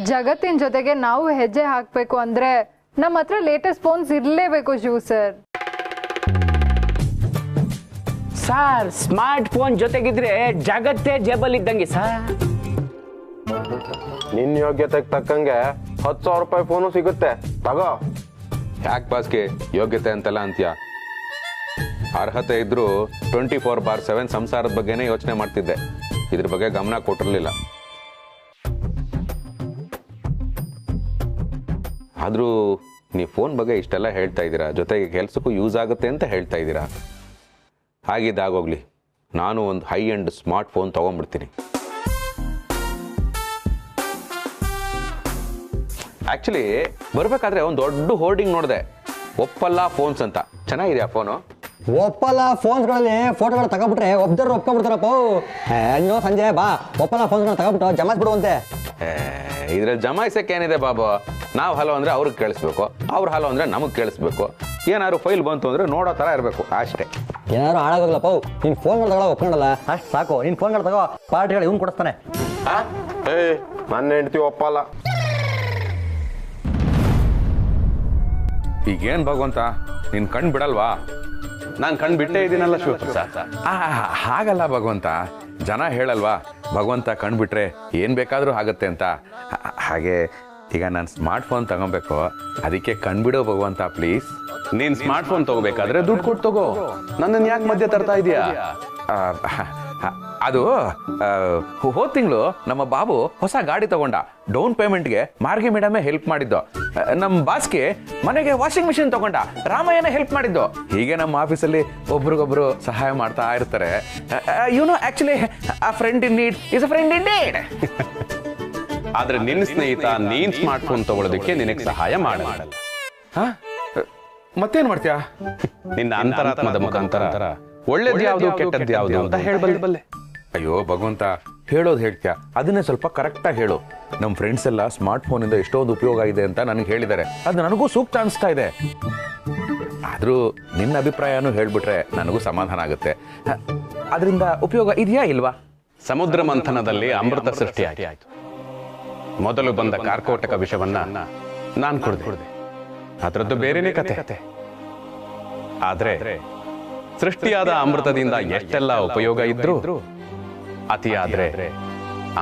ಜಗತ್ತಿನ ಜೊತೆಗೆ ನಾವು ಹೆಜ್ಜೆ ಹಾಕಬೇಕು ಅಂದ್ರೆ ನಮ್ಮ ಹತ್ರ ಲೇಟೆಸ್ಟ್ ಫೋನ್ಸ್ ಇರಲೇಬೇಕು Shiva sir. Sir smart phone ಜೊತೆಗಿದ್ರೆ ಜಗತ್ತೇ ಜೇಬಲ್ ಇದ್ದಂಗೆ ಸರ್. ನಿನ್ನ ಯೋಗ್ಯತೆಗೆ ತಕ್ಕಂಗೆ 10,000 ರೂಪಾಯಿ ಫೋನು ಸಿಗುತ್ತೆ ತಗೋ. ಯಾಕೆ ಬಾಸ್ಗೆ ಯೋಗ್ಯತೆ ಅಂತೆಲ್ಲ ಅಂತ್ಯ? ಅರ್ಹತೆ ಇದ್ರೂ 24/7 ಸಂಸಾರದ ಬಗ್ಗೆನೇ ಯೋಚನೆ ಮಾಡ್ತಿದ್ದೆ, ಇದ್ರ ಬಗ್ಗೆ ಗಮನ ಕೊಟ್ಟಿರ್ಲಿಲ್ಲ. ಆದ್ರೂ ನೀವು ಫೋನ್ ಬಗ್ಗೆ ಇಷ್ಟೆಲ್ಲ ಹೇಳ್ತಾ ಇದ್ದೀರಾ, ಜೊತೆಗೆ ಕೆಲಸಕ್ಕೂ ಯೂಸ್ ಆಗುತ್ತೆ ಅಂತ ಹೇಳ್ತಾ ಇದ್ದೀರಾ. ಹಾಗಿದ್ದಾಗೋಗ್ಲಿ, ನಾನು ಒಂದು ಹೈ ಎಂಡ್ ಸ್ಮಾರ್ಟ್ ಫೋನ್ ತೊಗೊಂಡ್ಬಿಡ್ತೀನಿ. ಆ್ಯಕ್ಚುಲಿ ಬರಬೇಕಾದ್ರೆ ಒಂದು ದೊಡ್ಡ ಹೋರ್ಡಿಂಗ್ ನೋಡಿದೆ, ಒಪ್ಪಲ್ಲ ಫೋನ್ಸ್ ಅಂತ. ಚೆನ್ನಾಗಿದೆ ಆ ಫೋನು. ಒಪ್ಪಲ್ಲ ಫೋನ್ಸ್ಗಳಲ್ಲಿ ಫೋಟೋಗಳು ತಗೊಬಿಟ್ರೆ ಒಬ್ದರು ಒಪ್ಕೊಂಡ್ಬಿಡ್ತಾರಪ್ಪ. ಇನ್ನೂ ಸಂಜೆ ಬಾ, ಒಪ್ಪಲ್ಲ ಫೋನ್ಸ್ಗಳನ್ನ ತಗೊಬಿಟ್ಟು ಜಮಾಯಿಸ್ಬಿಡುವಂತೆ. ಇದ್ರಲ್ಲಿ ಜಮಾಯಿಸಕ್ಕೆ ಏನಿದೆ ಬಾಬು? ನಾವು ಹಲೋ ಅಂದರೆ ಅವ್ರಿಗೆ ಕೇಳಿಸ್ಬೇಕು, ಅವ್ರು ಹಲೋ ಅಂದರೆ ನಮಗೆ ಕೇಳಿಸ್ಬೇಕು. ಏನಾದ್ರು ಫೈಲ್ ಬಂತು ಅಂದರೆ ನೋಡೋ ಥರ ಇರಬೇಕು ಅಷ್ಟೇ. ಏನಾದ್ರು ಹಾಳಾಗೋಗ್ಲಪ್ಪ, ನೀನು ಫೋನ್ಗಳು ತಗೊಳ್ಳೋ ಒಪ್ಕೊಂಡಲ್ಲ ಅಷ್ಟು ಸಾಕು. ನೀನು ಫೋನ್ಗಳು ತಗೋ, ಪಾರ್ಟಿಗಳು ಇವ್ನು ಕೊಡಿಸ್ತಾನೆ. ನನ್ನ ಹೆಂಡ್ತಿ ಒಪ್ಪಲ್ಲ. ಈಗೇನು ಭಗವಂತ, ನೀನು ಕಣ್ಣು ಬಿಡಲ್ವಾ? ನಾನು ಕಣ್ಣು ಬಿಟ್ಟೇ ಇದ್ದೀನಲ್ಲ ಶಿವಪ್ರಸಾದ್. ಹಾಗಲ್ಲ ಭಗವಂತ, ಜನ ಹೇಳಲ್ವಾ ಭಗವಂತ ಕಣ್ಣು ಬಿಟ್ರೆ ಏನು ಬೇಕಾದರೂ ಆಗುತ್ತೆ ಅಂತ. ಹಾಗೆ ಈಗ ನಾನು ಸ್ಮಾರ್ಟ್ ಫೋನ್ ತಗೊಬೇಕು, ಅದಕ್ಕೆ ಕಣ್ಬಿಡೋ ಭಗವಂತ ಪ್ಲೀಸ್. ನೀನ್ ಸ್ಮಾರ್ಟ್ ಫೋನ್ ತಗೋಬೇಕಾದ್ರೆ ದುಡ್ಡು ಕೊಟ್ಟು ತಗೋ, ನನ್ನನ್ನು ಯಾಕೆ ಮಧ್ಯೆ ತರ್ತಾ ಇದೀಯಾ? ಅದು ಹೋದ ತಿಂಗಳು ನಮ್ಮ ಬಾಬು ಹೊಸ ಗಾಡಿ ತಗೊಂಡ. ಡೌನ್ ಪೇಮೆಂಟ್ಗೆ ಮಾರ್ಗಿ ಮೇಡಮೇ ಹೆಲ್ಪ್ ಮಾಡಿದ್ದು. ನಮ್ಮ ಬಾಸ್ಗೆ ಮನೆಗೆ ವಾಷಿಂಗ್ ಮಿಷಿನ್ ತಗೊಂಡ, ರಾಮಯ್ಯನೇ ಹೆಲ್ಪ್ ಮಾಡಿದ್ದು. ಹೀಗೆ ನಮ್ಮ ಆಫೀಸಲ್ಲಿ ಒಬ್ರಿಗೊಬ್ರು ಸಹಾಯ ಮಾಡ್ತಾ ಇರ್ತಾರೆ. ಆಕ್ಚುಲಿ ಆ friend in need is a friend in need. ಆದ್ರೆ ನಿನ್ನ ಸ್ನೇಹಿತ ನೀನ್ ಸ್ಮಾರ್ಟ್ ಫೋನ್ ತಗೊಳ್ಳೋದಕ್ಕೆ ನಿನಗೆ ಸಹಾಯ ಮಾಡಲ್ಲ. ಮತ್ತೇನ್ ಮಾಡ್ತೀಯಾ? ನಿನ್ನ ಅಂತರಾತ್ಮದ ಮುಖಾಂತರ ಒಳ್ಳೇದು ಯಾವುದು ಕೆಟ್ಟದ್ದು ಯಾವುದು ಅಂತ ಹೇಳಬಲ್ಲೆ. ಅಯ್ಯೋ ಭಗವಂತ, ಹೇಳೋದು ಹೇಳ್ತೀಯಾ, ಅದನ್ನೇ ಸ್ವಲ್ಪ ಕರೆಕ್ಟಾಗಿ ಹೇಳು. ನಮ್ಮ ಫ್ರೆಂಡ್ಸ್ ಎಲ್ಲ ಸ್ಮಾರ್ಟ್ ಫೋನಿಂದ ಎಷ್ಟೊಂದು ಉಪಯೋಗ ಇದೆ ಅಂತ ನನಗೆ ಹೇಳಿದ್ದಾರೆ. ಅದು ನನಗೂ ಸೂಕ್ತ ಅನಿಸ್ತಾ ಇದೆ. ಆದರೂ ನಿನ್ನ ಅಭಿಪ್ರಾಯನೂ ಹೇಳ್ಬಿಟ್ರೆ ನನಗೂ ಸಮಾಧಾನ ಆಗುತ್ತೆ. ಅದರಿಂದ ಉಪಯೋಗ ಇದೆಯಾ ಇಲ್ವಾ? ಸಮುದ್ರ ಮಂಥನದಲ್ಲಿ ಅಮೃತ ಸೃಷ್ಟಿಯಾಯಿತು. ಮೊದಲು ಬಂದ ಕಾರ್ಕೋಟಕ ವಿಷವನ್ನ ನಾನು ಕುಡಿದೆ. ಅದರದ್ದು ಬೇರೆನೇ ಕತೆ. ಆದ್ರೆ ಸೃಷ್ಟಿಯಾದ ಅಮೃತದಿಂದ ಎಷ್ಟೆಲ್ಲ ಉಪಯೋಗ ಇದ್ರೂ ಅತಿಯಾದ್ರೆ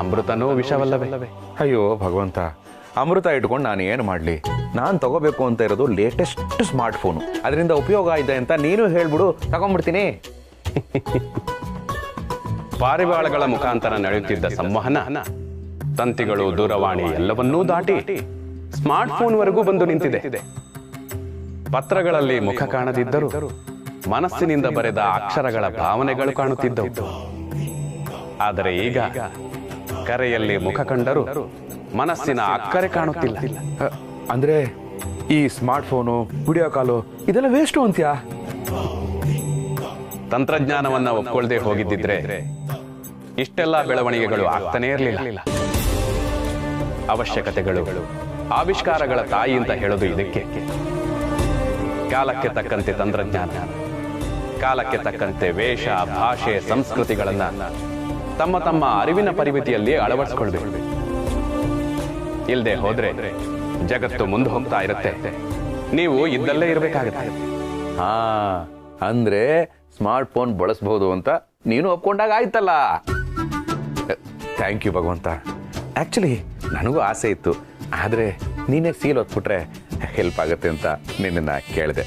ಅಮೃತನೂ ವಿಷವಲ್ಲವೇ? ಅಯ್ಯೋ ಭಗವಂತ, ಅಮೃತ ಇಟ್ಕೊಂಡು ನಾನು ಏನು ಮಾಡಲಿ? ನಾನು ತಗೋಬೇಕು ಅಂತ ಇರೋದು ಲೇಟೆಸ್ಟ್ ಸ್ಮಾರ್ಟ್ ಫೋನು. ಅದರಿಂದ ಉಪಯೋಗ ಇದೆ ಅಂತ ನೀನು ಹೇಳ್ಬಿಡು, ತಗೊಂಡ್ಬಿಡ್ತೀನಿ. ಪಾರಿವಾಳಗಳ ಮುಖಾಂತರ ನಡೆಯುತ್ತಿದ್ದ ಸಂವಹನ, ತಂತಿಗಳು, ದೂರವಾಣಿ ಎಲ್ಲವನ್ನೂ ದಾಟಿ ಸ್ಮಾರ್ಟ್ ಫೋನ್ವರೆಗೂ ಬಂದು ನಿಂತಿದೆ. ಪತ್ರಗಳಲ್ಲಿ ಮುಖ ಕಾಣದಿದ್ದರೂ ಮನಸ್ಸಿನಿಂದ ಬರೆದ ಅಕ್ಷರಗಳ ಭಾವನೆಗಳು ಕಾಣುತ್ತಿದ್ದವು. ಆದರೆ ಈಗ ಕರೆಯಲ್ಲಿ ಮುಖ ಕಂಡರೂ ಮನಸ್ಸಿನ ಅಕ್ಕರೆ ಕಾಣುತ್ತಿಲ್ಲ. ಅಂದ್ರೆ ಈ ಸ್ಮಾರ್ಟ್ ಫೋನು, ವಿಡಿಯೋ ಕಾಲು ಇದೆಲ್ಲ ವೇಸ್ಟು ಅಂತ್ಯಾ? ತಂತ್ರಜ್ಞಾನವನ್ನ ಒಪ್ಕೊಳ್ಳದೆ ಹೋಗಿದ್ದಿದ್ರೆ ಇಷ್ಟೆಲ್ಲ ಬೆಳವಣಿಗೆಗಳು ಆಗ್ತಾನೇ ಇರಲಿಲ್ಲ. ಅವಶ್ಯಕತೆಗಳು ಆವಿಷ್ಕಾರಗಳ ತಾಯಿ ಅಂತ ಹೇಳೋದು ಇದಕ್ಕೆ. ಕಾಲಕ್ಕೆ ತಕ್ಕಂತೆ ತಂತ್ರಜ್ಞಾನ, ಕಾಲಕ್ಕೆ ತಕ್ಕಂತೆ ವೇಷ, ಭಾಷೆ, ಸಂಸ್ಕೃತಿಗಳನ್ನ ತಮ್ಮ ತಮ್ಮ ಅರಿವಿನ ಪರಿಮಿತಿಯಲ್ಲಿ ಅಳವಡಿಸಿಕೊಳ್ಬೇಕು. ಇಲ್ಲದೆ ಹೋದ್ರೆ ಜಗತ್ತು ಮುಂದೆ ಹೋಗ್ತಾ ಇರುತ್ತೆ, ನೀವು ಇದ್ದಲ್ಲೇ ಇರಬೇಕಾಗುತ್ತೆ. ಹಾ, ಅಂದ್ರೆ ಸ್ಮಾರ್ಟ್ ಫೋನ್ ಬಳಸಬಹುದು ಅಂತ ನೀನು ಒಪ್ಕೊಂಡಾಗ ಆಯ್ತಲ್ಲ. ಥ್ಯಾಂಕ್ ಯು ಭಗವಂತ. ಆಕ್ಚುಲಿ ನನಗೂ ಆಸೆ ಇತ್ತು, ಆದರೆ ನೀನೇ ಸೀಲ್ ಹೊತ್ಬಿಟ್ರೆ ಹೆಲ್ಪ್ ಆಗುತ್ತೆ ಅಂತ ನಿನ್ನನ್ನು ಕೇಳಿದೆ.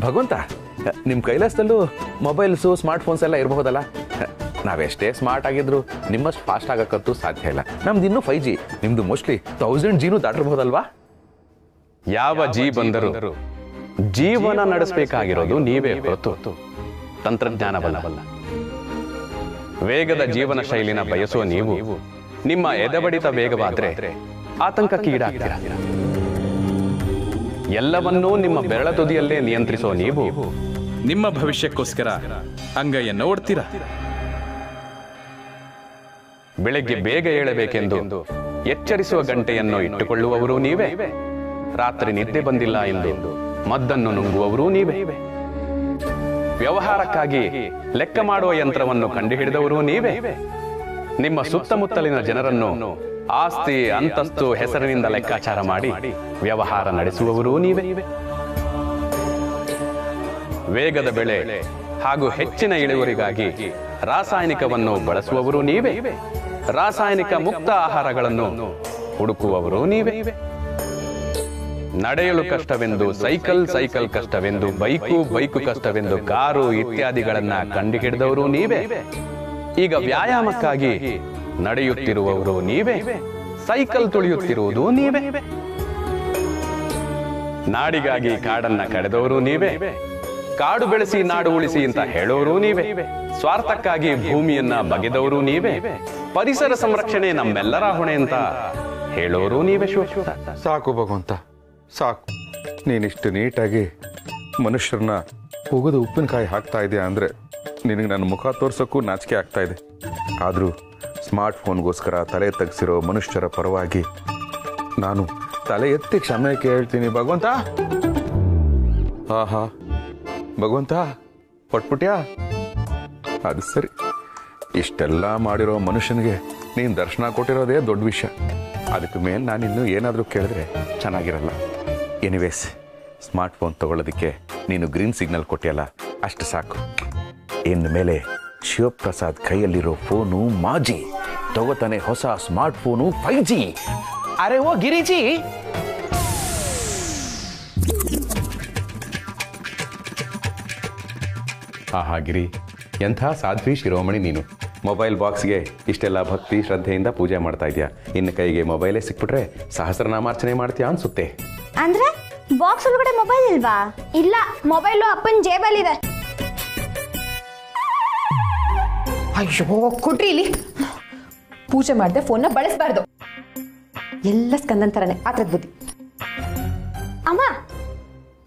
ಭಗವಂತ, ನಿಮ್ಮ ಕೈಲಾಸದಲ್ಲೂ ಮೊಬೈಲ್ಸು, ಸ್ಮಾರ್ಟ್ ಫೋನ್ಸ್ ಎಲ್ಲ ಇರಬಹುದಲ್ಲ? ನಾವೆಷ್ಟೇ ಸ್ಮಾರ್ಟ್ ಆಗಿದ್ರು ನಿಮ್ಮಷ್ಟು ಫಾಸ್ಟ್ ಆಗಕ್ಕಂತೂ ಸಾಧ್ಯ ಇಲ್ಲ. ನಮ್ದು ಇನ್ನೂ 5G, ನಿಮ್ದು ಮೋಸ್ಟ್ಲಿ 1000 Gನೂ ದಾಟಿರ್ಬೋದಲ್ವಾ? ಯಾವ ಜಿ ಬಂದರೂ ಜೀವನ ನಡೆಸಬೇಕಾಗಿರೋದು ನೀವೇ ಹೊರತು ತಂತ್ರಜ್ಞಾನವಲ್ಲ. ವೇಗದ ಜೀವನ ಶೈಲಿನ ಬಯಸುವ ನೀವು ನಿಮ್ಮ ಎದೆಬಡಿತ ವೇಗವಾದ್ರೆ ಆತಂಕಕ್ಕೆ ಈಡಾಗ್ತೀರಾ. ಎಲ್ಲವನ್ನೂ ನಿಮ್ಮ ಬೆರಳ ತುದಿಯಲ್ಲೇ ನಿಯಂತ್ರಿಸುವ ನೀವು ನಿಮ್ಮ ಭವಿಷ್ಯಕ್ಕೋಸ್ಕರ ಅಂಗೈಯನ್ನು ಓಡ್ತೀರಾ. ಬೆಳಗ್ಗೆ ಬೇಗ ಏಳಬೇಕೆಂದು ಎಚ್ಚರಿಸುವ ಗಂಟೆಯನ್ನು ಇಟ್ಟುಕೊಳ್ಳುವವರು ನೀವೇ. ರಾತ್ರಿ ನಿದ್ದೆ ಬಂದಿಲ್ಲ ಎಂದು ಮದ್ದನ್ನು ನುಂಗುವವರೂ ನೀವೇ. ವ್ಯವಹಾರಕ್ಕಾಗಿ ಲೆಕ್ಕ ಮಾಡುವ ಯಂತ್ರವನ್ನು ಕಂಡುಹಿಡಿದವರು ನೀವೇ. ನಿಮ್ಮ ಸುತ್ತಮುತ್ತಲಿನ ಜನರನ್ನು ಆಸ್ತಿ ಅಂತಸ್ತು ಹೆಸರಿನಿಂದ ಲೆಕ್ಕಾಚಾರ ಮಾಡಿ ವ್ಯವಹಾರ ನಡೆಸುವವರೂ ನೀವೇ. ವೇಗದ ಬೆಳೆ ಹಾಗೂ ಹೆಚ್ಚಿನ ಇಳುವರಿಗಾಗಿ ರಾಸಾಯನಿಕವನ್ನು ಬಳಸುವವರು ನೀವೇ. ರಾಸಾಯನಿಕ ಮುಕ್ತ ಆಹಾರಗಳನ್ನು ಹುಡುಕುವವರು ನೀವೇ. ನಡೆಯಲು ಕಷ್ಟವೆಂದು ಸೈಕಲ್ ಕಷ್ಟವೆಂದು ಬೈಕು ಕಷ್ಟವೆಂದು ಕಾರು ಇತ್ಯಾದಿಗಳನ್ನ ಕಂಡುಹಿಡಿದವರು ನೀವೇ. ಈಗ ವ್ಯಾಯಾಮಕ್ಕಾಗಿ ನಡೆಯುತ್ತಿರುವವರು ನೀವೇ. ಸೈಕಲ್ ತುಳಿಯುತ್ತಿರುವುದು ನೀವೇ. ನಾಡಿಗಾಗಿ ಕಾಡನ್ನ ಕಳೆದವರು ನೀವೇ. ಕಾಡು ಬೆಳೆಸಿ ನಾಡು ಉಳಿಸಿ ಅಂತ ಹೇಳೋರು ನೀವೇ. ಸ್ವಾರ್ಥಕ್ಕಾಗಿ ಭೂಮಿಯನ್ನ ಬಗೆದವರು ನೀವೇ. ಪರಿಸರ ಸಂರಕ್ಷಣೆ ನಮ್ಮೆಲ್ಲರ ಹೊಣೆ ಅಂತ ಹೇಳೋರು ನೀವೇ. ಸಾಕು ಭಗವಂತ, ಸಾಕು. ನೀನಿಷ್ಟು ನೀಟಾಗಿ ಮನುಷ್ಯರನ್ನ ಉಗಿದು ಉಪ್ಪಿನಕಾಯಿ ಹಾಕ್ತಾ ಇದೆಯಾ ಅಂದರೆ ನಿನಗೆ ನನ್ನ ಮುಖ ತೋರ್ಸೋಕ್ಕೂ ನಾಚಿಕೆ ಆಗ್ತಾ ಇದೆ. ಆದರೂ ಸ್ಮಾರ್ಟ್ ಫೋನ್ಗೋಸ್ಕರ ತಲೆ ತಗ್ಸಿರೋ ಮನುಷ್ಯರ ಪರವಾಗಿ ನಾನು ತಲೆ ಎತ್ತಿ ಕ್ಷಮೆ ಕೇಳ್ತೀನಿ ಭಗವಂತ. ಆಹಾ ಭಗವಂತ, ಪಟ್ಪುಟ್ಯಾ. ಅದು ಸರಿ, ಇಷ್ಟೆಲ್ಲ ಮಾಡಿರೋ ಮನುಷ್ಯನಿಗೆ ನೀನು ದರ್ಶನ ಕೊಟ್ಟಿರೋದೇ ದೊಡ್ಡ ವಿಷಯ. ಅದಕ್ಕೆ ಮೇಲೆ ನಾನಿನ್ನೂ ಏನಾದರೂ ಕೇಳಿದ್ರೆ ಚೆನ್ನಾಗಿರಲ್ಲ. ಎನಿವೇಸ್, ಸ್ಮಾರ್ಟ್ ಫೋನ್ ತಗೊಳ್ಳೋದಕ್ಕೆ ನೀನು ಗ್ರೀನ್ ಸಿಗ್ನಲ್ ಕೊಟ್ಟಿಯಲ್ಲ, ಅಷ್ಟು ಸಾಕು. ಇನ್ನು ಮೇಲೆ ಶಿವಪ್ರಸಾದ್ ಕೈಯಲ್ಲಿರೋ ಫೋನು ಮಾಜಿ, ತಗೋತಾನೆ ಹೊಸ ಸ್ಮಾರ್ಟ್ ಫೋನು 5G. ಅರೆ ಓ ಗಿರಿಜಿ, ಆಹಾ ಗಿರಿ, ಎಂಥ ಸಾಧ್ವಿ ಶಿರೋಮಣಿ ನೀನು. ಮೊಬೈಲ್ ಬಾಕ್ಸ್ಗೆ ಇಷ್ಟೆಲ್ಲ ಭಕ್ತಿ ಶ್ರದ್ಧೆಯಿಂದ ಪೂಜೆ ಮಾಡ್ತಾ ಇದೆಯಾ. ಇನ್ನು ಕೈಗೆ ಮೊಬೈಲೇ ಸಿಕ್ಬಿಟ್ರೆ ಸಹಸ್ರನಾಮಾರ್ಚನೆ ಮಾಡ್ತೀಯಾ ಅನ್ಸುತ್ತೆ. ಅಂದ್ರೆ ಬಾಕ್ಸ್ ಒಳಗಡೆ ಮೊಬೈಲ್ ಇಲ್ವಾ? ಇಲ್ಲ, ಮೊಬೈಲು ಅಪ್ಪನ ಜೇಬಲ್ಲಿದೆ. ಅಯ್ಯೋ ಕೊಡ್ರಿ ಇಲ್ಲಿ. ಪೂಜೆ ಮಾಡದೆ ಫೋನ್ನ ಬಳಸಬಾರ್ದು. ಎಲ್ಲ ಸ್ಕಂದನ್ ಥರನೇ ಆತದ ಬುದ್ಧಿ. ಅಮ್ಮ,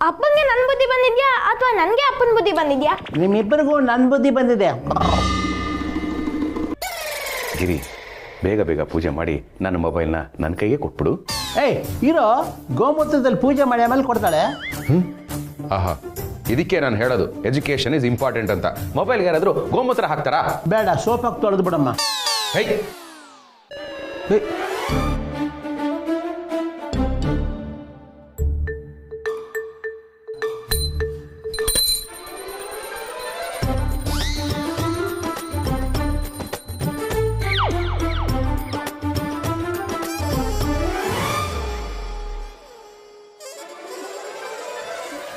ಅಪ್ಪನ್ಗೆ ನನ್ ಬುದ್ಧಿ ಬಂದಿದ್ಯಾ ಅಥವಾ ನನ್ಗೆ ಅಪ್ಪನ ಬುದ್ಧಿ ಬಂದಿದ್ಯಾ? ನಿಮ್ಮಿಬ್ಬರಿಗೂ ನನ್ನ ಬುದ್ಧಿ ಬಂದಿದೆ. ಗಿರಿ, ಬೇಗ ಬೇಗ ಪೂಜೆ ಮಾಡಿ ನನ್ನ ಮೊಬೈಲ್ನ ನನ್ನ ಕೈಗೆ ಕೊಟ್ಬಿಡು. ಏಯ್ ಇರೋ, ಗೋಮೂತ್ರದಲ್ಲಿ ಪೂಜೆ ಮಾಡಿ ಆಮೇಲೆ ಕೊಡ್ತಾಳೆ. ಆಹಾ, ಇದಕ್ಕೆ ನಾನು ಹೇಳೋದು ಎಜುಕೇಶನ್ ಇಸ್ ಇಂಪಾರ್ಟೆಂಟ್ ಅಂತ. ಮೊಬೈಲ್ಗೆ ಯಾರಾದರೂ ಗೋಮೂತ್ರ ಹಾಕ್ತಾರಾ? ಬೇಡ, ಸೋಪ್ ಹಾಕಿ ತೊಳೆದು ಬಿಡಮ್ಮ. ಹೇ,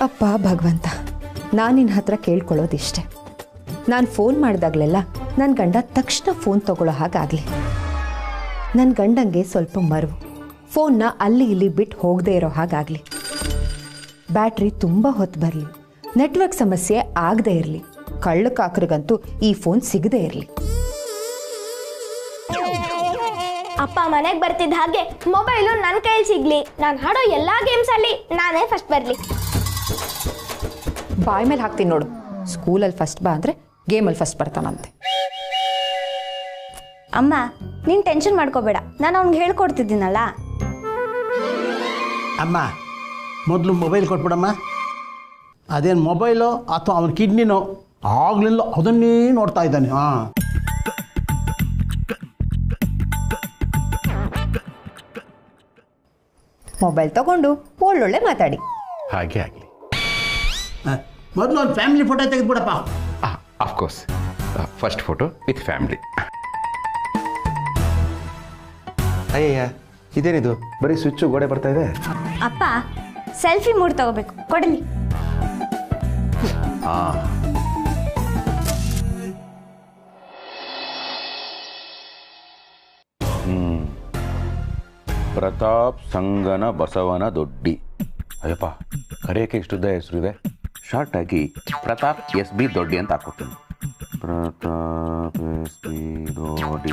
ಅಪ್ಪ ಭಗವಂತ, ನಾನು ನಿನ್ನ ಹತ್ರ ಕೇಳ್ಕೊಳ್ಳೋದಿಷ್ಟೆ. ನಾನು ಫೋನ್ ಮಾಡಿದಾಗಲೆಲ್ಲ ನನ್ನ ಗಂಡ ತಕ್ಷಣ ಫೋನ್ ತಗೊಳ್ಳೋ ಹಾಗಾಗಲಿ. ನನ್ನ ಗಂಡಂಗೆ ಸ್ವಲ್ಪ ಮರವು, ಫೋನ್ನ ಅಲ್ಲಿ ಇಲ್ಲಿ ಬಿಟ್ಟು ಹೋಗದೆ ಇರೋ ಹಾಗಾಗಲಿ. ಬ್ಯಾಟ್ರಿ ತುಂಬ ಹೊತ್ತು ಬರಲಿ, ನೆಟ್ವರ್ಕ್ ಸಮಸ್ಯೆ ಆಗದೆ ಇರಲಿ, ಕಳ್ಳಕಾಕರಿಗಂತೂ ಈ ಫೋನ್ ಸಿಗದೆ ಇರಲಿ. ಅಪ್ಪ ಮನೆಗೆ ಬರ್ತಿದ್ದ ಹಾಗೆ ಮೊಬೈಲು ನನ್ನ ಕೈಯಲ್ಲಿ ಸಿಗ್ಲಿ. ನಾನು ಆಡೋ ಎಲ್ಲಾ ಗೇಮ್ಸ್ ಅಲ್ಲಿ ನಾನೇ ಫಸ್ಟ್ ಬರ್ಲಿ. ಬಾಯ್ ಮೇಲೆ ಹಾಕ್ತೀನಿ ನೋಡು. ಸ್ಕೂಲಲ್ಲಿ ಫಸ್ಟ್ ಬಾ ಅಂದರೆ ಗೇಮಲ್ಲಿ ಫಸ್ಟ್ ಬರ್ತಾನಂತೆ. ಅಮ್ಮ, ನೀನು ಟೆನ್ಷನ್ ಮಾಡ್ಕೋಬೇಡ, ನಾನು ಅವ್ನಿಗೆ ಹೇಳ್ಕೊಡ್ತಿದ್ದೀನಲ್ಲ. ಅಮ್ಮ, ಮೊದಲು ಮೊಬೈಲ್ ಕೊಟ್ಬಿಡಮ್ಮ. ಅದೇನು ಮೊಬೈಲು ಅಥವಾ ಅವನ ಕಿಡ್ನಿನೋ ಆಗ್ಲಿಲ್ಲ, ಅದನ್ನೇ ನೋಡ್ತಾ ಇದ್ದಾನೆ. ಹಾಂ, ಮೊಬೈಲ್ ತಗೊಂಡು ಒಳ್ಳೊಳ್ಳೆ ಮಾತಾಡಿ. ಹಾಗೆ ಆಗಲಿ. ಮೊದಲು ಒಂದು ಫ್ಯಾಮಿಲಿ ಫೋಟೋ ತೆಗೆದುಬಿಡಪ್ಪ. Of course, first photo with family. ಅಯ್ಯಯ್ಯ, ಇದೇನಿದು ಬರೀ ಸ್ವಿಚ್ಚು ಗೋಡೆ ಬರ್ತಾ ಇದೆ. ಅಪ್ಪ, ಸೆಲ್ಫಿ ಮೂಡ್ ತಗೋಬೇಕು, ಕೊಡಲಿ. ಪ್ರತಾಪ್ ಸಂಗನ ಬಸವನ ದೊಡ್ಡಿ. ಅಯ್ಯಪ್ಪ, ಕರೆಯೋಕ್ಕೆ ಇಷ್ಟುದ್ದ ಹೆಸರಿದೆ. ಶಾರ್ಟ್ ಆಗಿ ಪ್ರತಾಪ್ SB ದೊಡ್ಡಿ ಅಂತ ಹಾಕ್ಕೊಡ್ತೀನಿ. ಪ್ರತಾಪ್ SB ದೊಡ್ಡಿ.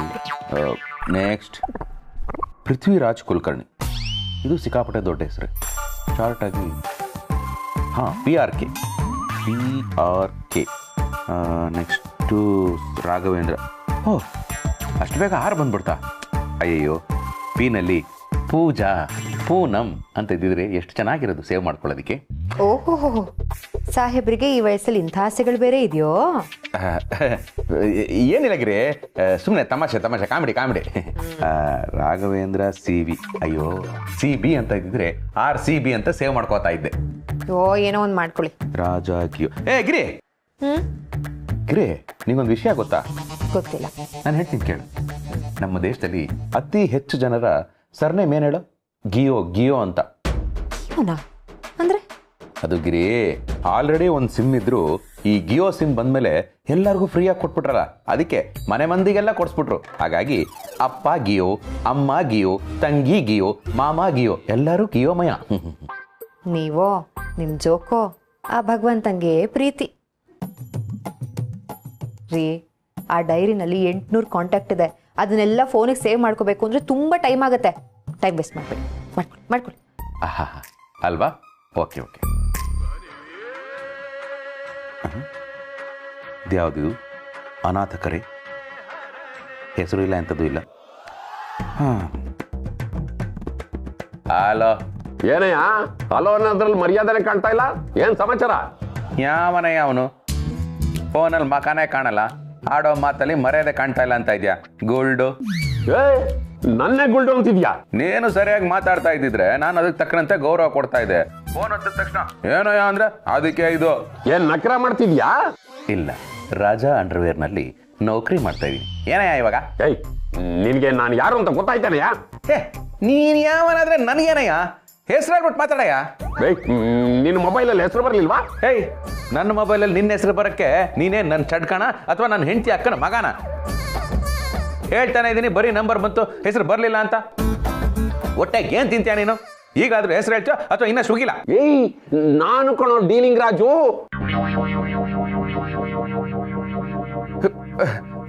ನೆಕ್ಸ್ಟ್ ಪೃಥ್ವಿರಾಜ್ ಕುಲಕರ್ಣಿ. ಇದು ಸಿಕ್ಕಾಪಟ್ಟೆ ದೊಡ್ಡ ಹೆಸರು. ಶಾರ್ಟ್ ಆಗಿ PRK. ನೆಕ್ಸ್ಟು ರಾಘವೇಂದ್ರ. ಅಷ್ಟು ಬೇಗ 6 ಬಂದ್ಬಿಡ್ತಾ? ಅಯ್ಯಯ್ಯೋ, ಪಿನಲ್ಲಿ ಪೂಜಾ, ಪೂನಂ ಅಂತ ಇದ್ದಿದ್ರೆ ಎಷ್ಟು ಚೆನ್ನಾಗಿರೋದು ಸೇವ್ ಮಾಡ್ಕೊಳ್ಳೋದಕ್ಕೆ. ಓಹೋ, ಸಾಹೇಬ್ರಿಗೆ ಈ ವಯಸ್ಸಲ್ಲಿ ಇಂಥ ಆಸೆಗಳು ಬೇರೆ ಇದೆಯೋ? ಏನಿಲ್ಲ ಗಿರಿ, ಸುಮ್ಮನೆ ತಮಾಷೆ ಕಾಮಿಡಿ ರಾಘವೇಂದ್ರ CB. ಅಯ್ಯೋ CB ಅಂತ ಇದ್ದಿದ್ರೆ RCB ಅಂತ ಸೇವ್ ಮಾಡ್ಕೋತಾ ಇದ್ದೆ. ಏನೋ ಒಂದು ಮಾಡ್ಕೊಳ್ಳಿ. ರಾಜ ಗಿಯೋ. ಗಿರಿ ಗಿರಿ, ನಿಂಗೊಂದು ವಿಷಯ ಗೊತ್ತಾ? ಗೊತ್ತಿಲ್ಲ. ನಾನು ಹೇಳ್ತೀನಿ ಕೇಳು. ನಮ್ಮ ದೇಶದಲ್ಲಿ ಅತಿ ಹೆಚ್ಚು ಜನರ ಸರ್ನೇಮ್ ಏನ್ ಹೇಳು? ಗಿಯೋ ಅಂತ. ಅಂದ್ರೆ ಅದು ಗಿರಿ, ಆಲ್ರೆಡಿ ಒಂದು ಸಿಮ್ ಇದ್ರು ಈ ಗಿಯೋ ಸಿಮ್ ಬಂದ್ಮೇಲೆ ಎಲ್ಲರಿಗೂ ಫ್ರೀಯಾಗಿ ಕೊಟ್ಬಿಟ್ರಲ್ಲ, ಅದಕ್ಕೆ ಮನೆ ಮಂದಿಗೆಲ್ಲ ಕೊಡಿಸ್ಬಿಟ್ರು. ಹಾಗಾಗಿ ಅಪ್ಪ ಗಿಯೋ, ಅಮ್ಮ ಗಿಯೋ, ತಂಗಿ ಗಿಯೋ, ಮಾಮ ಗಿಯೋ, ಎಲ್ಲರೂ ಗಿಯೋಮಯ. ನೀವೋ ನಿಮ್ ಜೋಕೋ ಆ ಭಗವಂತಂಗೆ ಪ್ರೀತಿ ರೀ. ಆ ಡೈರಿನಲ್ಲಿ 800 ಕಾಂಟ್ಯಾಕ್ಟ್ ಇದೆ. ಅದನ್ನೆಲ್ಲ ಫೋನಿಗೆ ಸೇವ್ ಮಾಡ್ಕೋಬೇಕು ಅಂದ್ರೆ ತುಂಬಾ ಟೈಮ್ ಆಗುತ್ತೆ. ಟೈಮ್ ವೇಸ್ಟ್ ಮಾಡ್ಬೇಡಿ, ಮಾಡ್ಕೊಳ್ಳಿ. ಅಲ್ವಾ? ಓಕೆ. ಇದ್ಯಾವುದು? ಅನಾಥ ಕರೆ, ಹೆಸರು ಇಲ್ಲ, ಎಂಥದ್ದು ಇಲ್ಲ. ಹಲೋ. ಏನಯ್ಯ ಹಲೋ ಅನ್ನೋದ್ರಲ್ಲಿ ಮರ್ಯಾದನೆ ಕಾಣ್ತಾ ಇಲ್ಲ, ಏನ್ ಸಮಾಚಾರ? ಯಾವನಯ್ಯ ಅವನು? ಫೋನಲ್ಲಿ ಮಕಾನೇ ಕಾಣಲ್ಲ, ಆಡೋ ಮಾತಲ್ಲಿ ಮರ್ಯಾದೆ ಕಾಣ್ತಾ ಇಲ್ಲ ಅಂತ ಇದೆಯಾ? ಗೋಲ್ಡು ನನ್ನೇ ಗುಲ್ಡು ಅಂತಿದ್ಯಾ? ನೀನು ಸರಿಯಾಗಿ ಮಾತಾಡ್ತಾ ಇದ್ದಿದ್ರೆ ನಾನು ಅದಕ್ಕೆ ತಕ್ಕಂತೆ ಗೌರವ ಕೊಡ್ತಾ ಇದ್ದೆ. ಫೋನ್ ಹತ್ತಿದ ತಕ್ಷಣ ಏನಯ್ಯ ಅಂದ್ರೆ ಅದಕ್ಕೆ ಇದು ಏನ್ ನಕ್ರ ಮಾಡ್ತಿದ್ಯಾ? ಇಲ್ಲ, ರಾಜಾ ಅಂಡರ್ವೇರ್ ನಲ್ಲಿ ನೌಕರಿ ಮಾಡ್ತಾ ಇದೀನಿ. ಏನಯ್ಯ ಇವಾಗ? ನಿನ್ಗೆ ನಾನು ಯಾರು ಅಂತ ಗೊತ್ತಾಯ್ತಾನಯ್ಯ? ನೀನ್ ಯಾವನಾದ್ರೆ ನನಗೇನಯ್ಯ? ಹೆಸರಾಗ್ಬಿಟ್ಟು ಮಾತಾಡಯ್ಯ. ನಿನ್ನ ಮೊಬೈಲಲ್ಲಿ ಹೆಸರು ಬರ್ಲಿಲ್ವಾ? ನನ್ನ ಮೊಬೈಲಲ್ಲಿ ನಿನ್ನ ಹೆಸರು ಬರಕ್ಕೆ ನೀನೇ ನನ್ನ ಚಡ್ಕಣ ಅಥವಾ ನನ್ನ ಹೆಂಡತಿ ಅಕ್ಕನ ಮಗನ? ಹೇಳ್ತಾನೆ ಇದೀನಿ, ಬರೀ ನಂಬರ್ ಬಂತು, ಹೆಸರು ಬರ್ಲಿಲ್ಲ ಅಂತ. ಒಟ್ಟಾಗಿ ಏನ್ ತಿಂತ್ಯಾ ನೀನು? ಈಗಾದ್ರೂ ಹೆಸರು ಹೇಳ್ತೀಯ ಅಥವಾ ಇನ್ನ ಶುಗಿಲ್ಲ? ನಾನು ಕಣೋ ಡೀಲಿಂಗ್ ರಾಜು.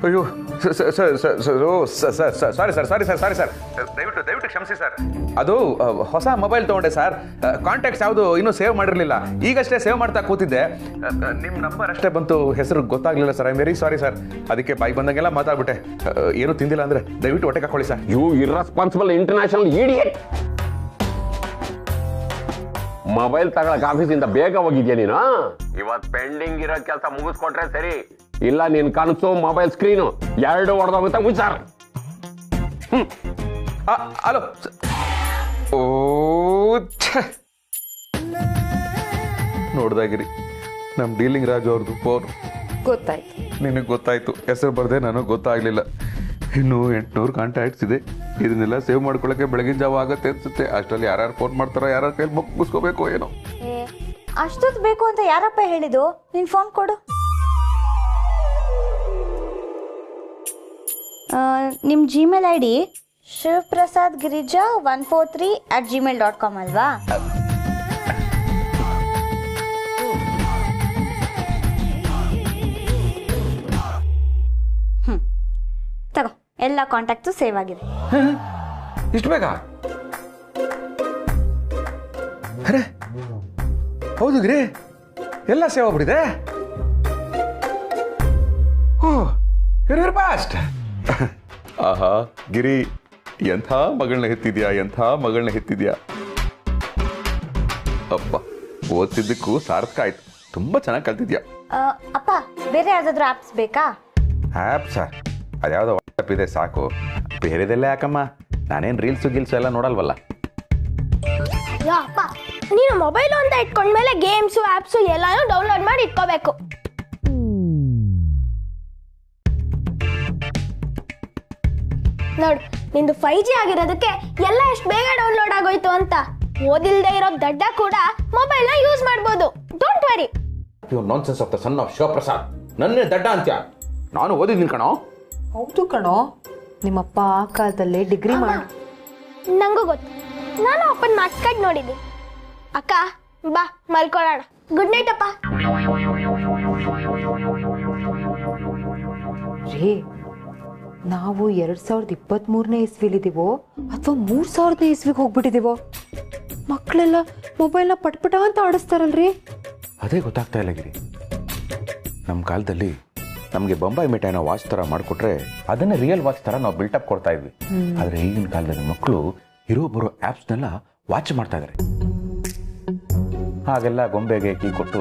ಅಯ್ಯೋ ಸಾರಿ ಸರ್, ದಯವಿಟ್ಟು ಕ್ಷಮಿಸಿ ಸರ್. ಅದು ಹೊಸ ಮೊಬೈಲ್ ತಗೊಂಡೆ ಸರ್. ಕಾಂಟ್ಯಾಕ್ಟ್ಸ್ ಯಾವುದು ಇನ್ನೂ ಸೇವ್ ಮಾಡಿರಲಿಲ್ಲ, ಈಗಷ್ಟೇ ಸೇವ್ ಮಾಡ್ತಾ ಕೂತಿದ್ದೆ. ನಿಮ್ಮ ನಂಬರ್ ಅಷ್ಟೇ ಬಂತು, ಹೆಸರು ಗೊತ್ತಾಗ್ಲಿಲ್ಲ sir. I very sorry sir. ಅದಕ್ಕೆ ಬಾಯಿ ಬಂದಂಗೆಲ್ಲ ಮಾತಾಡ್ಬಿಟ್ಟೆ. ಏನು ತಿಂದಿಲ್ಲ ಅಂದ್ರೆ ದಯವಿಟ್ಟು ಹೊಟ್ಟೆ ಹಾಕೊಳ್ಳಿ sir. You irresponsible international idiot. Mobile ತಗೊಳಕ್ ಆಫೀಸಿಂದ ಬೇಗ ಹೋಗಿದ್ಯಾ ನೀನು? ಇವತ್ ಪೆಂಡಿಂಗ್ ಇರೋ ಕೆಲಸ ಮುಗಿಸ್ಕೊಟ್ರೆ ಸರಿ, ಇಲ್ಲ ನೀನ್ ಕನಸು ಮೊಬೈಲ್ ಸ್ಕ್ರೀನು ಎರಡು ಹೊಡೆದೋಗುತ್ತೆ. ಹುಷಾರ್. ಹಲೋ. ಓ ನೋಡ್ದಾಗಿರಿ, ನಮ್ ಡೀಲಿಂಗ್ ರಾಜು ಅವ್ರದ್ದು ಫೋನ್. ಗೊತ್ತಾಯ್ತು. ನಿನಗೆ ಗೊತ್ತಾಯ್ತು, ಹೆಸರು ಬರ್ದೆ ನನಗೆ ಗೊತ್ತಾಗ್ಲಿಲ್ಲ. ಇನ್ನು 800 ಕಾಂಟ್ಯಾಕ್ಟ್ಸ್ ಇದೆ. ಇದನ್ನೆಲ್ಲ ಸೇವ್ ಮಾಡ್ಕೊಳ್ಳೋಕೆ ಬೆಳಗಿನ ಜಾವ ಆಗತ್ತೆ ಅನ್ಸುತ್ತೆ. ಅಷ್ಟರಲ್ಲಿ ಯಾರು ಫೋನ್ ಮಾಡ್ತಾರೋ, ಯಾರು ಕೈಲಿ ಮುಗಿಸ್ಕೋಬೇಕು ಏನೋ. ಅಷ್ಟೊತ್ತು ಬೇಕು ಅಂತ ಯಾರಪ್ಪ ಹೇಳಿದ್ದು? ನಿನ್ ಫೋನ್ ಕೊಡು. ನಿಮ್ಮ ಜಿಮೇಲ್ ID shivprasadgirija143@gmail.com ಅಲ್ವಾ? ತಗೋ, ಎಲ್ಲ ಕಾಂಟ್ಯಾಕ್ಟ್ಸು ಸೇವ್ ಆಗಿದೆ. ಇಷ್ಟು ಬೇಗ? ಅರೆ ಹೌದು ಗಿರಿ, ಎಲ್ಲ ಸೇವ್ ಆಗ್ಬಿಟ್ಟಿದೆ. Very fast. ಆಹಾ ಗಿರಿ, ಎಂಥ ಮಗಳನ್ನ ಹೆತ್ತಿದ್ಯಾ. ಅಪ್ಪ, ಓದ್ತಿದ್ದಕ್ಕೂ ಸಾರ್ಥಕ ಆಯ್ತು. ತುಂಬಾ ಚೆನ್ನಾಗಿ ಕಲ್ತಿದ್ಯಾ. ಅಪ್ಪ, ಬೇರೆ ಯಾವ್ದಾದ್ರು ಆಪ್ಸ್ ಬೇಕಾ? ಆ್ಯಪ್ಸಾ? ಅದ್ಯಾವುದೋ ವಾಟ್ಸಪ್ ಇದೆ ಸಾಕು, ಬೇರೆದೆಲ್ಲ ಯಾಕಮ್ಮ? ನಾನೇನು ರೀಲ್ಸು ಎಲ್ಲ ನೋಡಲ್ವಲ್ಲ. ಅಪ್ಪ, ನೀನು ಮೊಬೈಲು ಅಂತ ಇಟ್ಕೊಂಡ್ಮೇಲೆ ಗೇಮ್ಸು ಆಪ್ಸು ಎಲ್ಲಾನು ಡೌನ್ಲೋಡ್ ಮಾಡಿ ಇಟ್ಕೋಬೇಕು. ನೋಡು, ನಿಂದು 5G ಆಗಿರೋದಕ್ಕೆ ಎಲ್ಲ ಎಷ್ಟು ಬೇಗ ಡೌನ್ಲೋಡ್ ಆಗೋಯ್ತು ಅಂತ. ಓದಿಲ್ದೇ ಇರೋ ದಡ್ಡ ಕೂಡ ಮೊಬೈಲ್ನ ಯೂಸ್ ಮಾಡ್ಬೋದು. Don't worry. You nonsense of the son of Shivaprasad. ನನ್ನೇ ದಡ್ಡ ಅಂತ್ಯ? ನಾನು ಓದಿದ್ದೀನಿ ಕಣೋ. ಹೌದು ಕಣೋ, ನಿಮ್ಮಪ್ಪ ಆ ಕಾಲದಲ್ಲೇ ಡಿಗ್ರಿ ಮಾಡಿ. ನಂಗೂ ಗೊತ್ತು, ನಾನು ಅಪ್ಪನ ಮಾರ್ಕ್ಸ್ ಕಾರ್ಡ್ ನೋಡಿದ್ದೀನಿ. ಅಕ್ಕ ಬಾ ಮಲ್ಕೊಳ್ಳೋಣ. ಗುಡ್ ನೈಟ್ ಅಪ್ಪ. ರೀ, ನಾವು 2023ನೇ ಇಸ್ವಿಲಿದ್ದೀವೋ ಅಥವಾ 3000ನೇ ಇಸ್ವಿಗೆ ಹೋಗ್ಬಿಟ್ಟಿದೀವೋ? ಮಕ್ಕಳೆಲ್ಲ ಮೊಬೈಲ್ನ ಪಟ್ಪಟ ಅಂತ ಆಡಿಸ್ತಾರಲ್ರಿ. ಅದೇ ಗೊತ್ತಾಗ್ತಾ ಇಲ್ಲ ಗಿರಿ. ನಮ್ಮ ಕಾಲದಲ್ಲಿ ನಮಗೆ ಬೊಂಬಾಯಿ ಮಿಠಾಯಿನ ವಾಚ್ ಥರ ಮಾಡಿಕೊಟ್ರೆ ಅದನ್ನೇ ರಿಯಲ್ ವಾಚ್ ಥರ ನಾವು ಬಿಲ್ಟಪ್ ಕೊಡ್ತಾ ಇದ್ವಿ. ಆದರೆ ಈಗಿನ ಕಾಲದಲ್ಲಿ ಮಕ್ಕಳು ಇರೋ ಬರೋ ಆ್ಯಪ್ಸ್ನೆಲ್ಲ ವಾಚ್ ಮಾಡ್ತಾ ಇದ್ದಾರೆ. ಹಾಗೆಲ್ಲ ಗೊಂಬೆಗೆ ಕೀ ಕೊಟ್ಟು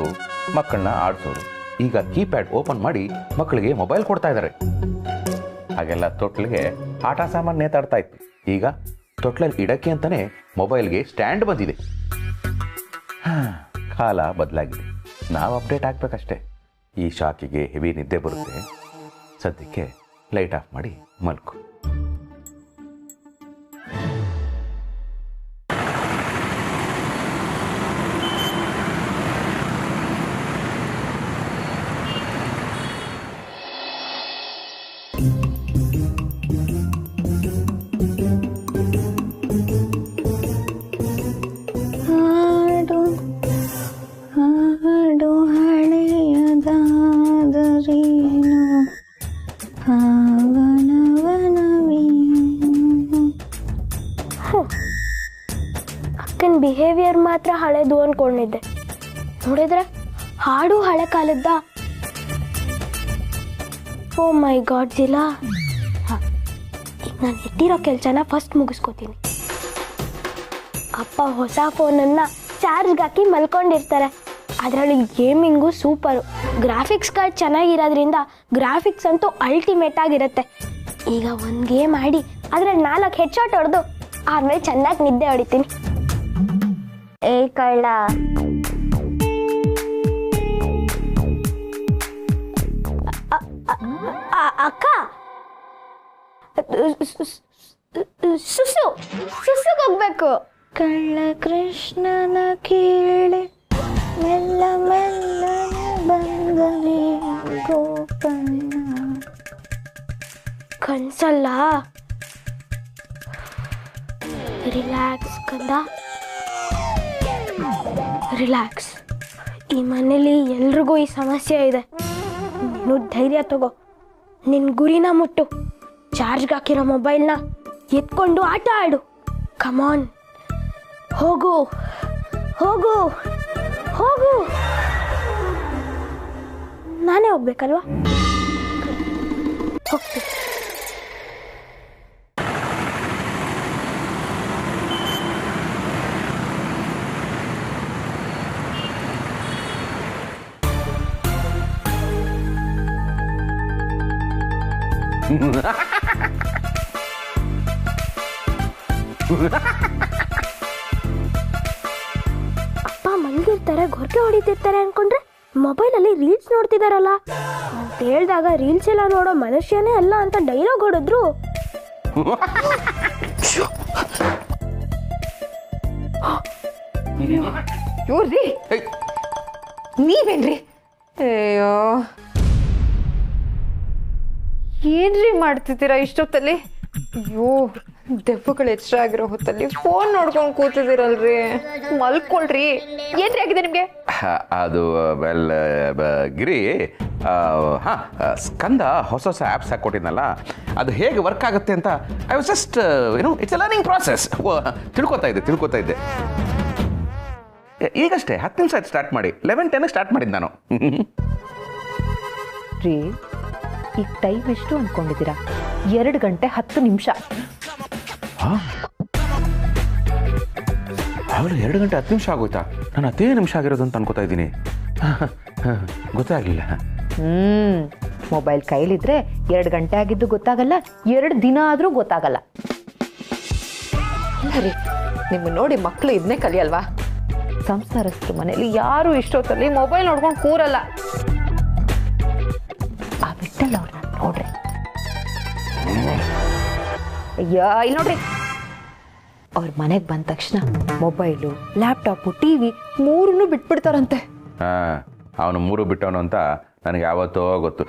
ಮಕ್ಕಳನ್ನ ಆಡಿಸೋರು. ಈಗ ಕೀಪ್ಯಾಡ್ ಓಪನ್ ಮಾಡಿ ಮಕ್ಕಳಿಗೆ ಮೊಬೈಲ್ ಕೊಡ್ತಾ ಇದ್ದಾರೆ. ಹಾಗೆಲ್ಲ ತೊಟ್ಲಿಗೆ ಆಟ ಸಾಮಾನು ನೇತಾಡ್ತಾ ಇತ್ತು. ಈಗ ತೊಟ್ಲಲ್ಲಿ ಇಡಕ್ಕೆ ಅಂತಾನೆ ಮೊಬೈಲ್ಗೆ ಸ್ಟ್ಯಾಂಡ್ ಬಂದಿದೆ. ಕಾಲ ಬದಲಾಗಿದೆ, ನಾವು ಅಪ್ಡೇಟ್ ಆಗ್ಬೇಕಷ್ಟೇ. ಈ ಶಾಕಿಗೆ ಹೆವಿ ನಿದ್ದೆ ಬರುತ್ತೆ. ಸದ್ಯಕ್ಕೆ ಲೈಟ್ ಆಫ್ ಮಾಡಿ ಮಲ್ಕು. ಅಕ್ಕನ ಬಿಹೇವಿಯರ್ ಮಾತ್ರ ಹಳೆದು ಅನ್ಕೊಂಡಿದ್ದೆ. ನೋಡಿದ್ರೆ ಹಾಡು ಹಳೆ ಕಾಲದ್ದ. ಓ ಮೈ ಗಾಡ್ ಜಿಲಾ. ಈಗ ನಾನು ಎಟ್ಟಿರೋ ಕೆಲಸನ ಫಸ್ಟ್ ಮುಗಿಸ್ಕೋತೀನಿ. ಅಪ್ಪ ಹೊಸ ಫೋನನ್ನು ಚಾರ್ಜ್ಗೆ ಹಾಕಿ ಮಲ್ಕೊಂಡಿರ್ತಾರೆ. ಅದರಲ್ಲಿ ಗೇಮಿಂಗು ಸೂಪರು. ಗ್ರಾಫಿಕ್ಸ್ ಕಾರ್ಡ್ ಚೆನ್ನಾಗಿರೋದ್ರಿಂದ ಗ್ರಾಫಿಕ್ಸ್ ಅಂತೂ ಅಲ್ಟಿಮೇಟ್ ಆಗಿರುತ್ತೆ. ಈಗ ಒಂದು ಗೇಮ್ ಆಡಿ ಅದ್ರಲ್ಲಿ 4 ಹೆಡ್ಶಾಟ್ ಹೊಡೆದು ಆಮೇಲೆ ಚೆನ್ನಾಗಿ ನಿದ್ದೆ ಹೊಡಿತೀನಿ. ಏ ಕಳ್ಳ, ಅಕ್ಕ, ಸುಸುಗೆ ಹೋಗ್ಬೇಕು. ಕಳ್ಳ ಕೃಷ್ಣನ ಕೇಳಿ ಮೆಲ್ಲ ಮೆಲ್ಲ ಬಂದರೆ ಗೋಪಣ್ಣ. ಕನ್ಸಲ್ಲ. ರಿಲ್ಯಾಕ್ಸ್ ಕಂದ, ರಿಲ್ಯಾಕ್ಸ್. ಈ ಮನೇಲಿ ಎಲ್ರಿಗೂ ಈ ಸಮಸ್ಯೆ ಇದೆ. ನೀನು ಧೈರ್ಯ ತಗೋ, ನಿನ್ನ ಗುರಿನ ಮುಟ್ಟು. ಚಾರ್ಜ್ಗೆ ಹಾಕಿರೋ ಮೊಬೈಲ್ನ ಎತ್ಕೊಂಡು ಆಟ ಆಡು. ಕಮಾನ್, ಹೋಗು ಹೋಗು ಹೋಗು. ನಾನೇ ಹೋಗ್ಬೇಕಲ್ವಾ? ಹೋಗ್ತೀನಿ. ಅಪ್ಪ ಮಲಗಿರ್ತಾರೆ, ಗೊರಕೆ ಹೊಡಿತಿರ್ತಾರೆ ಅನ್ಕೊಂಡ್ರೆ ಮೊಬೈಲಲ್ಲಿ ರೀಲ್ಸ್ ನೋಡ್ತಿದಾರಲ್ಲ ಅಂತ ಹೇಳಿದಾಗ ರೀಲ್ಸ್ ಎಲ್ಲ ನೋಡೋ ಮನುಷ್ಯನೇ ಅಲ್ಲ ಅಂತ ಡೈಲಾಗ್ ಹೊಡೆದ್ರು. ಇವ್ರಿ ನೀವೇನ್ರಿ? ಅಯ್ಯೋ, ಏನ್ರಿ ಮಾಡ್ತಿದ್ದೀರಾ ಇಷ್ಟೊತ್ತಲ್ಲಿ? ಅಯ್ಯೋ, ದೆವ್ವಗಳು ಎಚ್ಚರ ಆಗಿರೋ ಹೊತ್ತಲ್ಲಿ ಫೋನ್ ನೋಡ್ಕೊಂಡು ಕೂತಿದ್ದೀರಲ್ರಿ. ಮಲ್ಕೊಳ್ರಿ. ಏನ್ರಿ ಆಗಿದೆ ನಿಮ್ಗೆ? ಅದು ವೆಲ್ ಗಿರಿ, ಸ್ಕಂದ ಹೊಸ ಆ್ಯಪ್ಸ್ ಹಾಕ್ಕೊಟ್ಟಿದ್ನಲ್ಲ, ಅದು ಹೇಗೆ ವರ್ಕ್ ಆಗುತ್ತೆ ಅಂತ I was just it's a learning process. ತಿಳ್ಕೊತಾ ಇದ್ದೆ. ಈಗಷ್ಟೇ 10 ನಿಮಿಷ ಆಯ್ತು ಸ್ಟಾರ್ಟ್ ಮಾಡಿ. 11:10 ಸ್ಟಾರ್ಟ್ ಮಾಡಿದ್ದು ನಾನು. ರೀ, ಈಗ ಟೈಮ್ ಎಷ್ಟು ಅಂದ್ಕೊಂಡಿದ್ದೀರಾ? 2 ಗಂಟೆ 10 ನಿಮಿಷ. ಅವಳು 2 ಗಂಟೆ 10 ನಿಮಿಷ ಆಗೋಯ್ತಾ? ನಾನು 10 ನಿಮಿಷ ಆಗಿರೋದು ಅಂತ ಅನ್ಕೋತಾ ಇದ್ದೀನಿ. ಗೊತ್ತಾಗಲಿಲ್ಲ. ಮೊಬೈಲ್ ಕೈಲಿದ್ರೆ 2 ಗಂಟೆ ಆಗಿದ್ದು ಗೊತ್ತಾಗಲ್ಲ, 2 ದಿನ ಆದರೂ ಗೊತ್ತಾಗಲ್ಲ. ರೀ, ನಿಮ್ಮ ನೋಡಿ ಮಕ್ಕಳು ಇದನ್ನೇ ಕಲಿಯಲ್ವಾ? ಸಂಸಾರಸ್ಥರು ಮನೇಲಿ ಯಾರು ಇಷ್ಟೊತ್ತಲ್ಲಿ ಮೊಬೈಲ್ ನೋಡ್ಕೊಂಡು ಕೂರಲ್ಲ. ಆ ಬಿಟ್ಟಲ್ಲ ಅವ್ರನ್ನ ನೋಡ್ರಿ. ಅಯ್ಯೋ, ಇಲ್ಲಿ ನೋಡ್ರಿ, ಅವ್ರ ಮನೆಗೆ ಬಂದ ತಕ್ಷಣ ಮೊಬೈಲು, ಲ್ಯಾಪ್ಟಾಪು, ಟಿವಿ 3 ಬಿಟ್ಬಿಡ್ತಾರಂತೆ. ಅವನು 3 ಬಿಟ್ಟವನು ಅಂತ ನನಗೆ ಯಾವತ್ತೋ ಗೊತ್ತು.